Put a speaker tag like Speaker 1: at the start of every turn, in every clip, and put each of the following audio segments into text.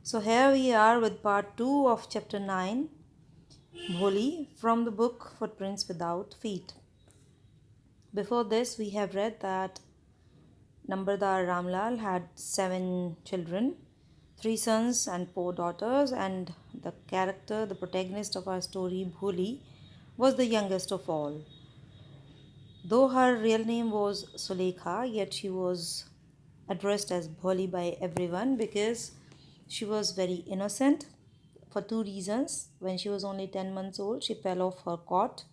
Speaker 1: So here we are with part 2 of chapter 9, Bholi, from the book Footprints Without Feet. Before this, we have read that Nambardar Ramlal had 7 children, 3 sons and 4 daughters, and the character, the protagonist of our story, Bholi, was the youngest of all. Though her real name was Sulekha, yet she was addressed as Bholi by everyone because she was very innocent for 2 reasons. When she was only 10 months old, she fell off her cot.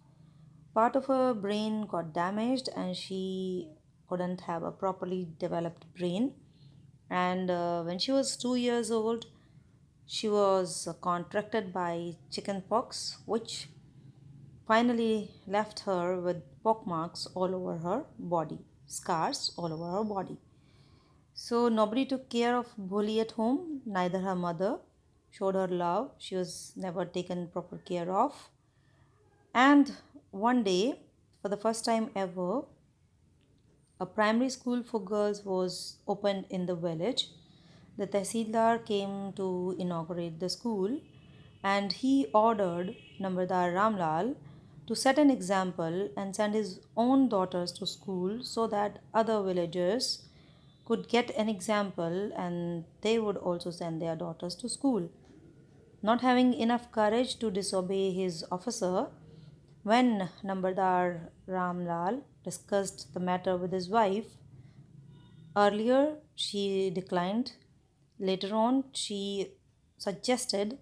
Speaker 1: Part of her brain got damaged and she couldn't have a properly developed brain. And when she was 2 years old, she was contracted by chickenpox, which finally left her with pockmarks all over her body, scars all over her body. So nobody took care of Bholi at home, neither her mother showed her love. She was never taken proper care of. And one day, for the first time ever, a primary school for girls was opened in the village. The Tehsildar came to inaugurate the school and he ordered Nambardar Ramlal to set an example and send his own daughters to school so that other villagers could get an example and they would also send their daughters to school. Not having enough courage to disobey his officer, when Nambardar Ramlal discussed the matter with his wife, earlier she declined. Later on, she suggested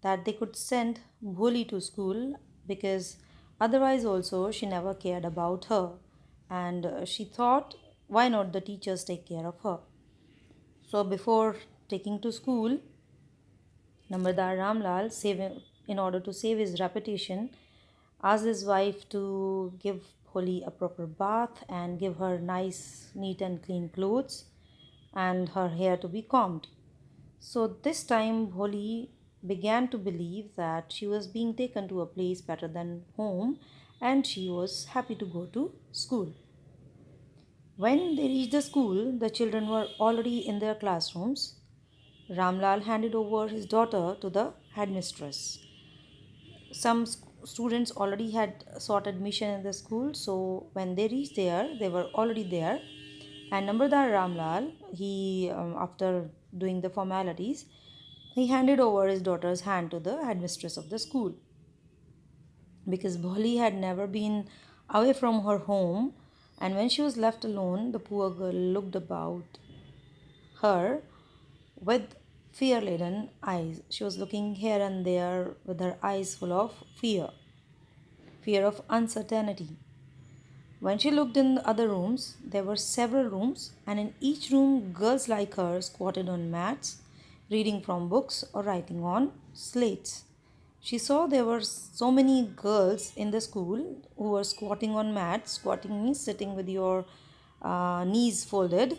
Speaker 1: that they could send Bholi to school because otherwise, also, she never cared about her. And she thought, why not the teachers take care of her? So, before taking to school, Nambardar Ramlal, in order to save his reputation, asked his wife to give Bholi a proper bath and give her nice, neat, and clean clothes and her hair to be combed. So this time, Bholi began to believe that she was being taken to a place better than home and she was happy to go to school. When they reached the school, the children were already in their classrooms. Ramlal handed over his daughter to the headmistress. Some students already had sought admission in the school, so when they reached there, they were already there. And Nambardar Ramlal, after doing the formalities, he handed over his daughter's hand to the headmistress of the school because Bholi had never been away from her home, and when she was left alone, the poor girl looked about her with fear laden eyes. She was looking here and there with her eyes full of fear of uncertainty. When she looked in the other rooms, there were several rooms, and in each room, girls like her squatted on mats, reading from books or writing on slates. She saw there were so many girls in the school who were squatting on mats. Squatting means sitting with your knees folded,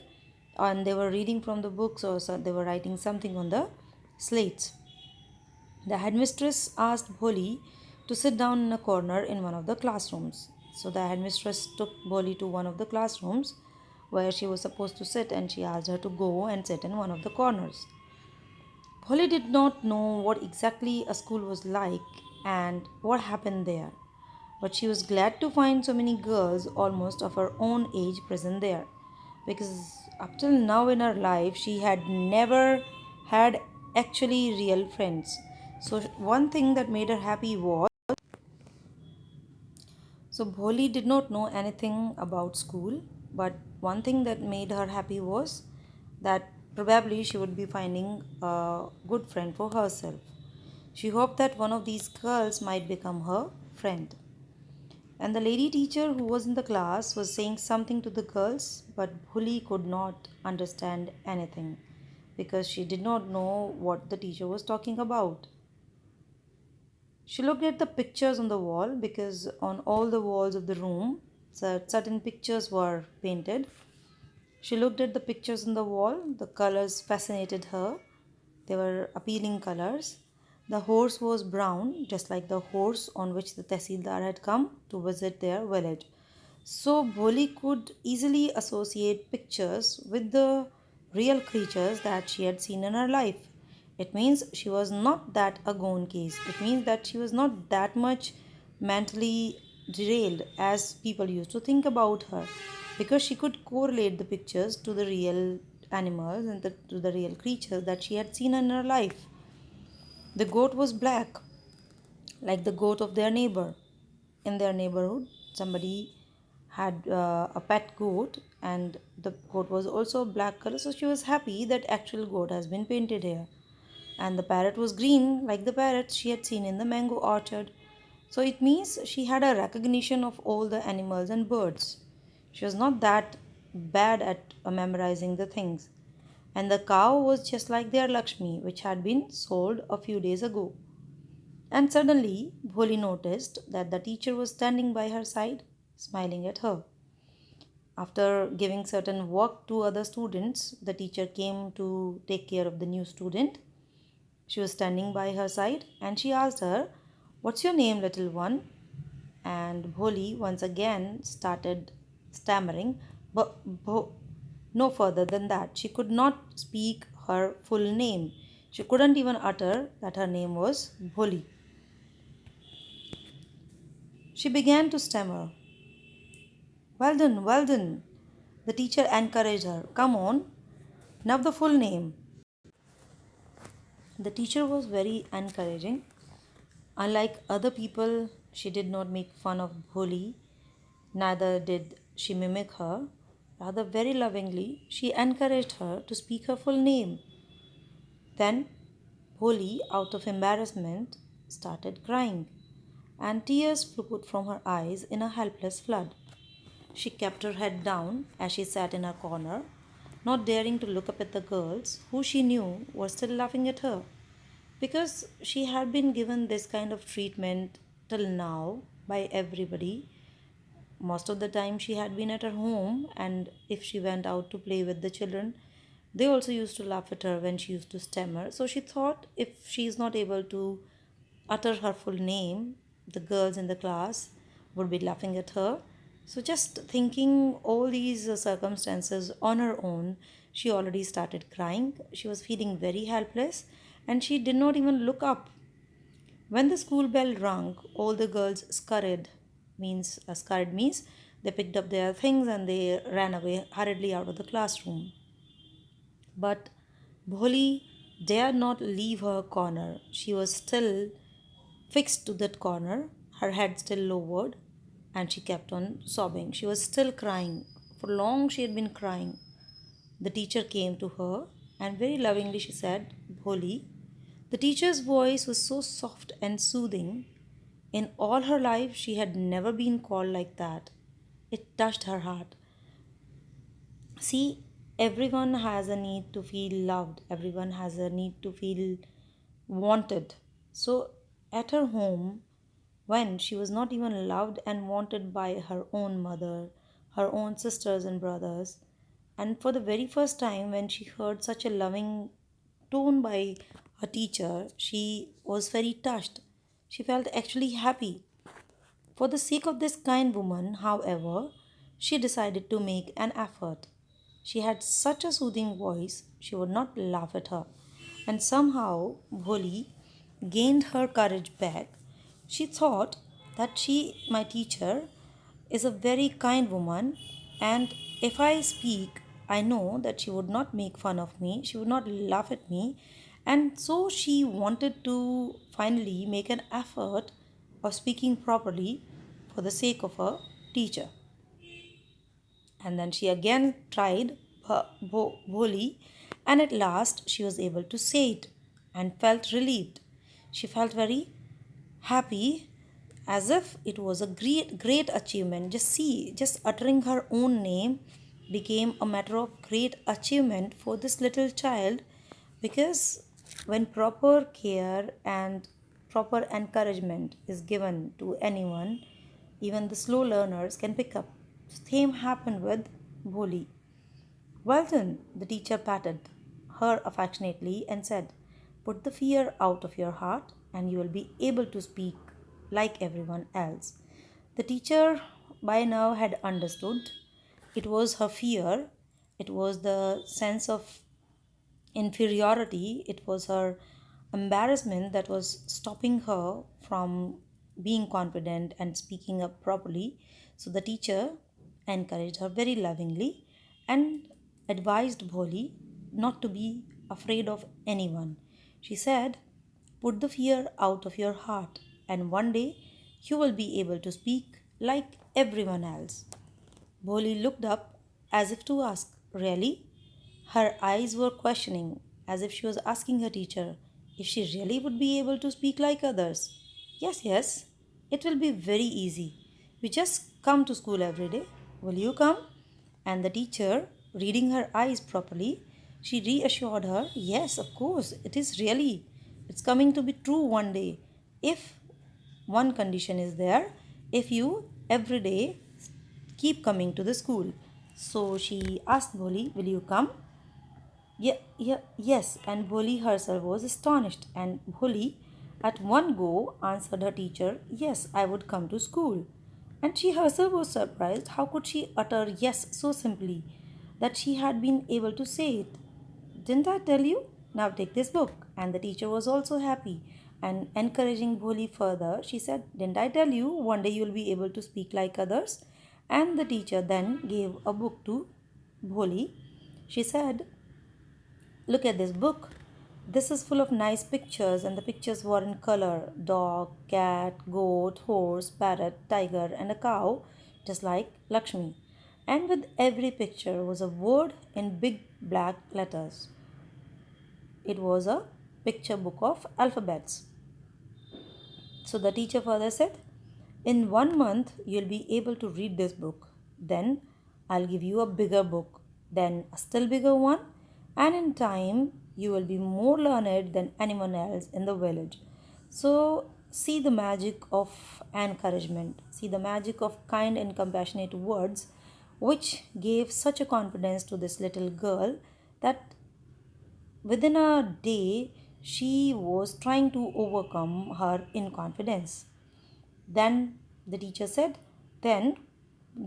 Speaker 1: and they were reading from the books or they were writing something on the slates. The headmistress asked Bholi to sit down in a corner in one of the classrooms. So the headmistress took Bholi to one of the classrooms where she was supposed to sit and she asked her to go and sit in one of the corners. Bholi did not know what exactly a school was like and what happened there, but she was glad to find so many girls almost of her own age present there because up till now in her life she had never had actually real friends. So one thing that made her happy was, so Bholi did not know anything about school, but one thing that made her happy was that probably she would be finding a good friend for herself. She hoped that one of these girls might become her friend. And the lady teacher who was in the class was saying something to the girls, but Bhuli could not understand anything because she did not know what the teacher was talking about. She looked at the pictures on the wall because on all the walls of the room, certain pictures were painted. She looked at the pictures on the wall, the colors fascinated her. They were appealing colors. The horse was brown, just like the horse on which the Tehsildar had come to visit their village. So Bholi could easily associate pictures with the real creatures that she had seen in her life. It means she was not that a gone case. It means that she was not that much mentally derailed as people used to think about her, because she could correlate the pictures to the real animals and to the real creatures that she had seen in her life. The goat was black, like the goat of their neighbor. In their neighborhood, somebody had a pet goat, and the goat was also black color, so she was happy that actual goat has been painted here. And the parrot was green, like the parrot she had seen in the mango orchard. So it means she had a recognition of all the animals and birds. She was not that bad at memorizing the things. And the cow was just like their Lakshmi, which had been sold a few days ago. And suddenly, Bholi noticed that the teacher was standing by her side, smiling at her. After giving certain work to other students, the teacher came to take care of the new student. She was standing by her side and she asked her, "What's your name, little one?" And Bholi once again started stammering, but no further than that. She could not speak her full name. She couldn't even utter that her name was Bholi. She began to stammer. "Well done, well done." The teacher encouraged her. "Come on, now the full name." The teacher was very encouraging. Unlike other people, she did not make fun of Bholi, neither did she mimic her. Rather, very lovingly, she encouraged her to speak her full name. Then, Bholi, out of embarrassment, started crying, and tears flowed from her eyes in a helpless flood. She kept her head down as she sat in her corner, not daring to look up at the girls who she knew were still laughing at her, because she had been given this kind of treatment till now by everybody. Most of the time she had been at her home, and if she went out to play with the children, they also used to laugh at her when she used to stammer. So she thought, if she is not able to utter her full name, the girls in the class would be laughing at her. So just thinking all these circumstances on her own, she already started crying. She was feeling very helpless and she did not even look up. When the school bell rang, all the girls scurried means they picked up their things and they ran away hurriedly out of the classroom. But Bholi dared not leave her corner. She was still fixed to that corner, her head still lowered, and she kept on sobbing. She was still crying. For long she had been crying. The teacher came to her and very lovingly she said, "Bholi." The teacher's voice was so soft and soothing. In all her life, she had never been called like that. It touched her heart. See, everyone has a need to feel loved, everyone has a need to feel wanted. So, at her home, when she was not even loved and wanted by her own mother, her own sisters and brothers, and for the very first time, when she heard such a loving tone by her teacher, she was very touched. She felt actually happy. For the sake of this kind woman, however, she decided to make an effort. She had such a soothing voice, she would not laugh at her. And somehow, Bholi gained her courage back. She thought that my teacher, is a very kind woman, and if I speak, I know that she would not make fun of me, she would not laugh at me, and so she wanted to finally make an effort of speaking properly for the sake of her teacher. And then she again tried Bholi, and at last she was able to say it and felt relieved. She felt very happy, as if it was a great achievement. Just see, just uttering her own name became a matter of great achievement for this little child, because when proper care and proper encouragement is given to anyone, even the slow learners can pick up. Same happened with Bholi. "Well done," the teacher patted her affectionately and said, "Put the fear out of your heart and you will be able to speak like everyone else." The teacher by now had understood. It was her fear, it was the sense of inferiority, it was her embarrassment that was stopping her from being confident and speaking up properly. So the teacher encouraged her very lovingly and advised Bholi not to be afraid of anyone. She said, "Put the fear out of your heart, and one day you will be able to speak like everyone else." Bholi looked up as if to ask, "Really?" Her eyes were questioning, as if she was asking her teacher if she really would be able to speak like others. "Yes, yes, it will be very easy. We just come to school every day. Will you come?" And the teacher, reading her eyes properly, she reassured her, "Yes, of course, it is really. It's coming to be true one day. If one condition is there, if you every day keep coming to the school." So she asked Bholi, "Will you come?" Yeah, yeah, yes, and Bholi herself was astonished, and Bholi at one go answered her teacher, "Yes, I would come to school." And she herself was surprised. How could she utter yes so simply that she had been able to say it? "Didn't I tell you? Now take this book." And the teacher was also happy and encouraging Bholi further. She said, "Didn't I tell you one day you'll be able to speak like others?" And the teacher then gave a book to Bholi. She said, "Look at this book. This is full of nice pictures, and the pictures were in color: dog, cat, goat, horse, parrot, tiger, and a cow, just like Lakshmi. And with every picture was a word in big black letters. It was a picture book of alphabets." So the teacher further said, "In 1 month, you'll be able to read this book. Then I'll give you a bigger book, then a still bigger one, and in time, you will be more learned than anyone else in the village." So, see the magic of encouragement, see the magic of kind and compassionate words, which gave such a confidence to this little girl that within a day she was trying to overcome her inconfidence. Then the teacher said, "Then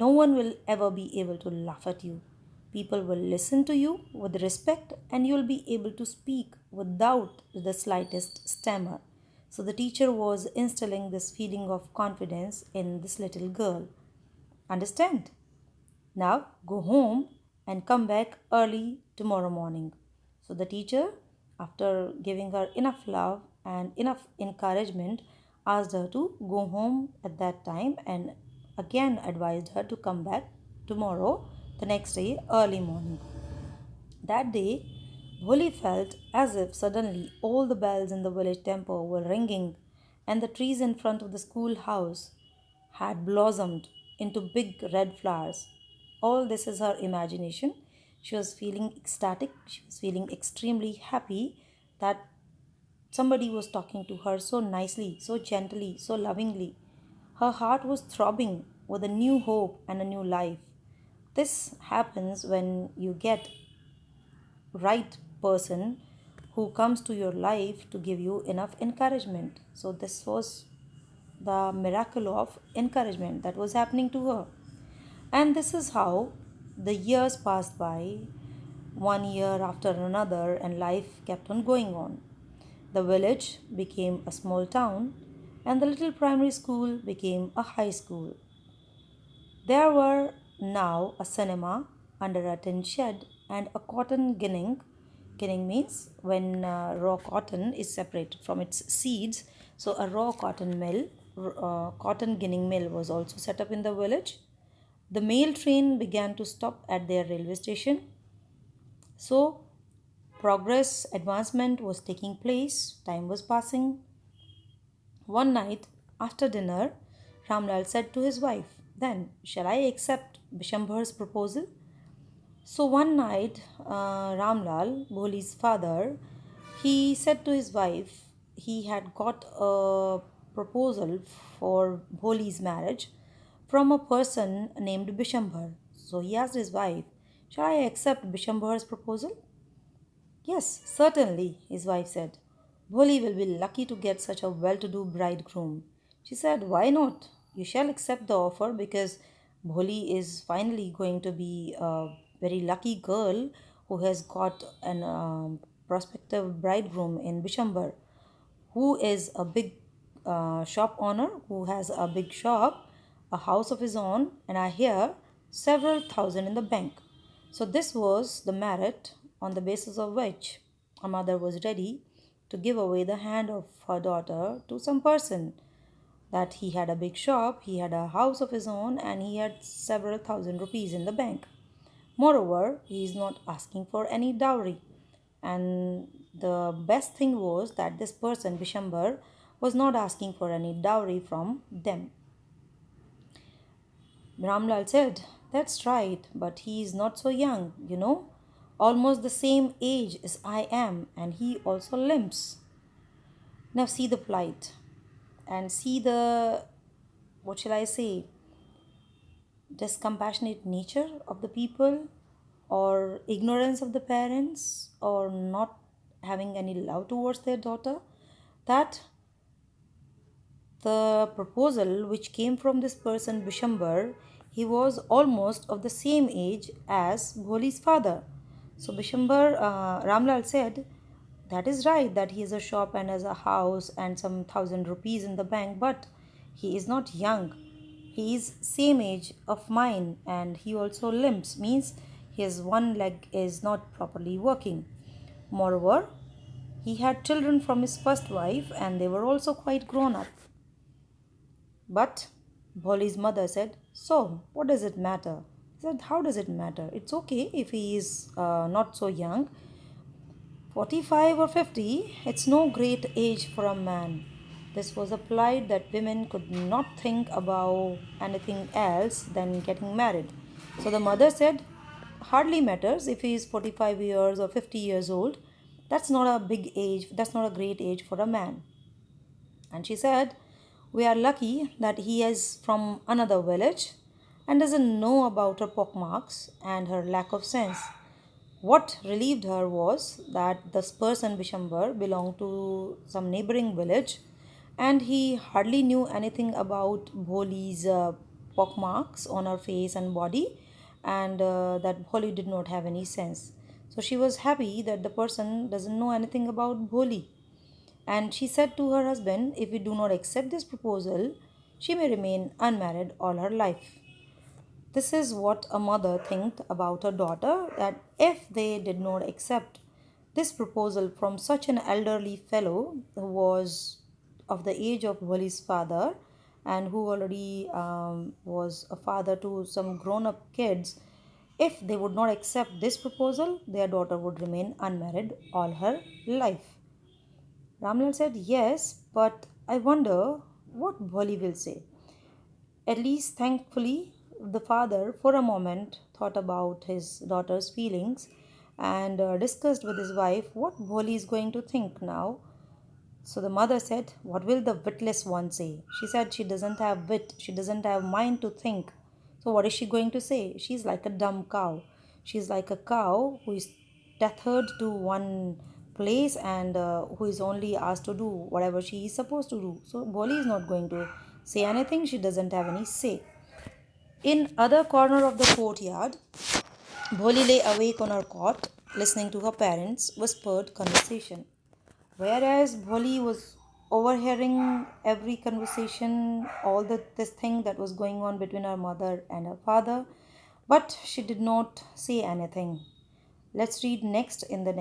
Speaker 1: no one will ever be able to laugh at you. People will listen to you with respect, and you'll be able to speak without the slightest stammer." So the teacher was instilling this feeling of confidence in this little girl. Understand? "Now go home and come back early tomorrow morning." So the teacher, after giving her enough love and enough encouragement, asked her to go home at that time and again advised her to come back tomorrow, the next day, early morning. That day, Bholi felt as if suddenly all the bells in the village temple were ringing and the trees in front of the schoolhouse had blossomed into big red flowers. All this is her imagination. She was feeling ecstatic, she was feeling extremely happy that somebody was talking to her so nicely, so gently, so lovingly. Her heart was throbbing with a new hope and a new life. This happens when you get right person who comes to your life to give you enough encouragement. So this was the miracle of encouragement that was happening to her. And this is how the years passed by, one year after another, and life kept on going on. The village became a small town, and the little primary school became a high school. There were now a cinema under a tin shed and a cotton ginning. Ginning means when raw cotton is separated from its seeds. So a raw cotton mill, cotton ginning mill was also set up in the village. The mail train began to stop at their railway station. So progress, advancement was taking place, time was passing. One night after dinner, Ramlal said to his wife, "Then, shall I accept Bishambhar's proposal?" So one night, Ramlal, Bholi's father, he said to his wife, he had got a proposal for Bholi's marriage from a person named Bishambhar. So he asked his wife, "Shall I accept Bishambhar's proposal?" "Yes, certainly," his wife said. "Bholi will be lucky to get such a well to do bridegroom." She said, "Why not? You shall accept the offer because Bholi is finally going to be a very lucky girl who has got an prospective bridegroom in Bishambar, who is a big shop owner, who has a big shop, a house of his own, and I hear several thousand in the bank. So, this was the merit on the basis of which a mother was ready to give away the hand of her daughter to some person. That he had a big shop, he had a house of his own, and he had several thousand rupees in the bank. Moreover, he is not asking for any dowry. And the best thing was that this person, Bishambar, was not asking for any dowry from them. Ramlal said, "That's right, but he is not so young, almost the same age as I am, and he also limps." Now, see the plight and see the, what shall I say, discompassionate nature of the people, or ignorance of the parents, or not having any love towards their daughter, that the proposal which came from this person Bishambar, he was almost of the same age as Bholi's father. So Bishambar, Ramlal said, that is right that he has a shop and has a house and some thousand rupees in the bank, but he is not young. He is same age of mine, and he also limps, means his one leg is not properly working. Moreover, he had children from his first wife and they were also quite grown up. But Bholi's mother said, "So, what does it matter?" He said, "How does it matter? It's okay if he is not so young. 45 or 50, it's no great age for a man." This was applied that women could not think about anything else than getting married. So the mother said, "Hardly matters if he is 45 years or 50 years old. That's not a big age, that's not a great age for a man." And she said, "We are lucky that he is from another village and doesn't know about her pockmarks and her lack of sense." What relieved her was that this person, Bishambar, belonged to some neighboring village and he hardly knew anything about Bholi's pockmarks on her face and body, and that Bholi did not have any sense. So she was happy that the person doesn't know anything about Bholi. And she said to her husband, if we do not accept this proposal, she may remain unmarried all her life. This is what a mother thinked about her daughter, that if they did not accept this proposal from such an elderly fellow who was of the age of Wali's father and who already was a father to some grown up kids, if they would not accept this proposal, their daughter would remain unmarried all her life. Ramlal said, "Yes, but I wonder what Bholi will say." At least, thankfully, the father, for a moment, thought about his daughter's feelings and discussed with his wife what Bholi is going to think now. So the mother said, "What will the witless one say?" She said she doesn't have wit, she doesn't have mind to think. So what is she going to say? She's like a dumb cow. She's like a cow who is tethered to one place and who is only asked to do whatever she is supposed to do. So Boli is not going to say anything, she doesn't have any say. In other corner of the courtyard, Bholi lay awake on her cot, listening to her parents' whispered conversation. Whereas Bholi was overhearing every conversation, all this thing that was going on between her mother and her father, but she did not say anything. Let's read next in the next.